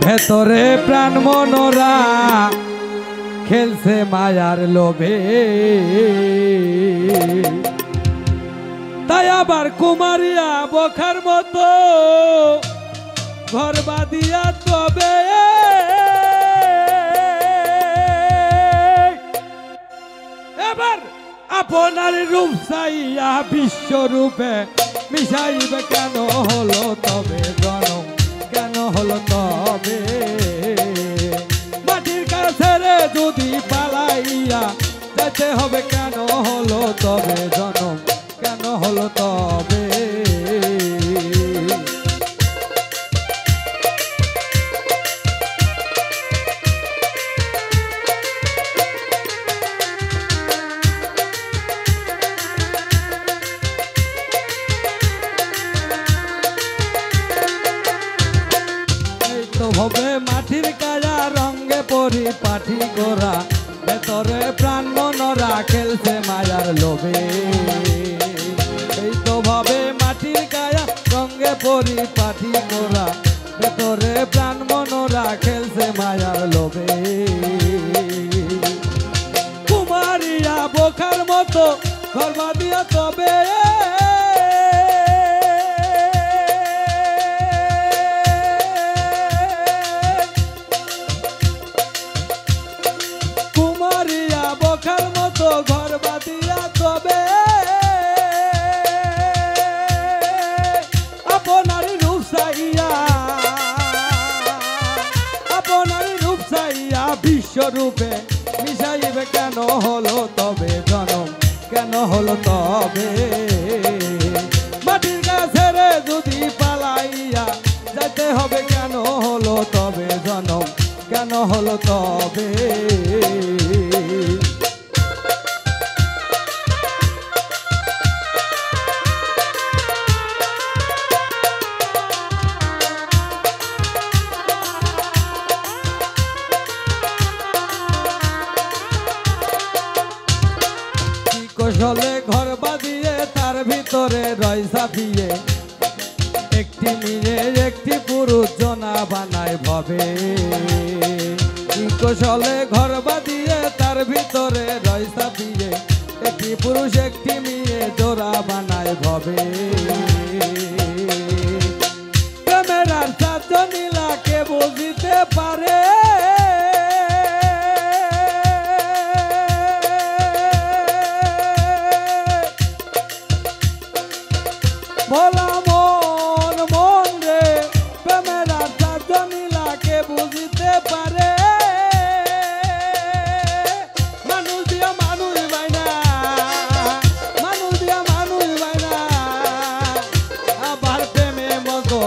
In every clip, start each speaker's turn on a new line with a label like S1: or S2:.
S1: ভেতরে প্রাণ মনোরা খেলছে মায়ার লোভে, তাই আবার কুমারিয়া বোখার মতো ঘর বাঁধিয়া তবে এবার আপনার রূপ চাইয়া বিশ্বরূপে মিশাইবে কেন হলো তবে জনম, কেন হলো তবে মাটির কাছে রে যদি পালাইয়া যেতে হবে কেন হলো তবে জনম, কেন হলো তবে হবে মাটির কায়া রঙে পরিপাটি করা, ভেতরে প্রাণ মনরা খেলছে মায়ার লোভে। এই তো ভাবে মাটির কায়া রঙে পরিপাটি করা, ভেতরে প্রাণ মনরা খেলছে মায়ার লোভে। কুমারিয়া বোখার মতো ঘর বাঁধিয়া তবে ঘর বাঁধিয়া তবে আপনার রূপ চাইয়া, আপনার রূপ চাইয়া বিশ্বরূপে মিশাইবে কেন হলো তবে জনম, কেন হলো তবে মাটির কাছে রে যদি পালাইয়া যেতে হবে কেন হলো তবে জনম, কেন হলো তবে কৌশলে ঘর বাঁধিয়ে তার ভিতরে রয় চাপিয়ে একটি মেয়ে একটি পুরুষ জনা বানায় ভবে। কৌশলে ঘর বাঁধিয়ে তার ভিতরে রয় চাপিয়ে একটি পুরুষ একটি মেয়ে জোড়া বানায় ভবে। প্রেমের আর চাচনীলাকে বুঝিতে পারে, ভোলা মন মন রে প্রেমের চাচনীলাকে বুঝিতে পারে। মানুষ দিয়া মানুষ বাইনা, মানুষ দিয়া মানুষ বাইনা আবার প্রেমে মতো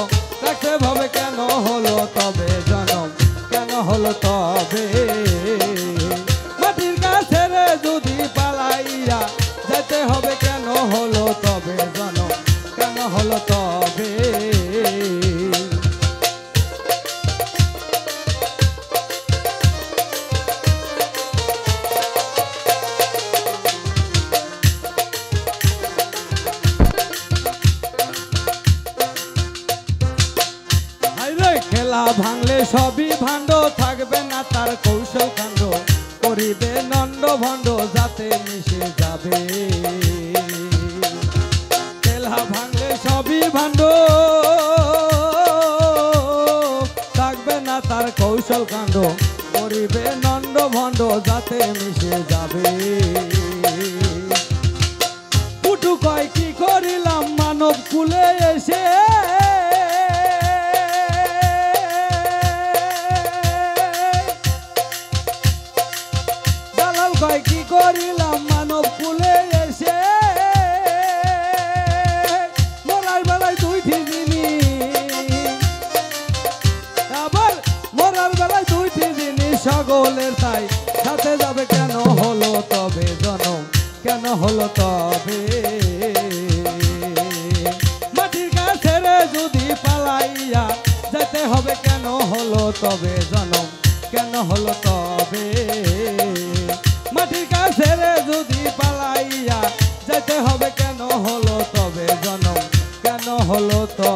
S1: কাছে ভাবে কেন হলো তবে জনম, কেন হলো তবে মাটির কাছে রে যদি পালাইয়া যেতে হবে কেন হলো তবে জনম, কেন হলো তবে খেলা ভাঙলে সবই ভাণ্ড, থাকবে না তার কৌশল কাণ্ড, করিবে নন্দ ভণ্ড যাতে মিশে যাবে। খেলা ভাঙলে সবই ভাণ্ড, থাকবে না তার কৌশল কাণ্ড, করিবে নন্দ ভণ্ড যাতে মিশে যাবে। পুটু কয় কি করিলাম মানব কুলে এসে, কয় কি করিলাম মানব কুলে এসে, মরার বেলায় দুইটি জিনিস, আবার মরার বেলায় দুইটি জিনিস সকলের তাই সাথে যাবে কেন হলো তবে জনম, কেন হলো তবে মাটির কাছে রে যদি পালাইয়া যেতে হবে কেন হলো তবে জনম, কেন হলো তবে মাটির কাছে রে যদি পালাইয়া যেতে হবে কেন হলো তবে জনম, কেন হলো তো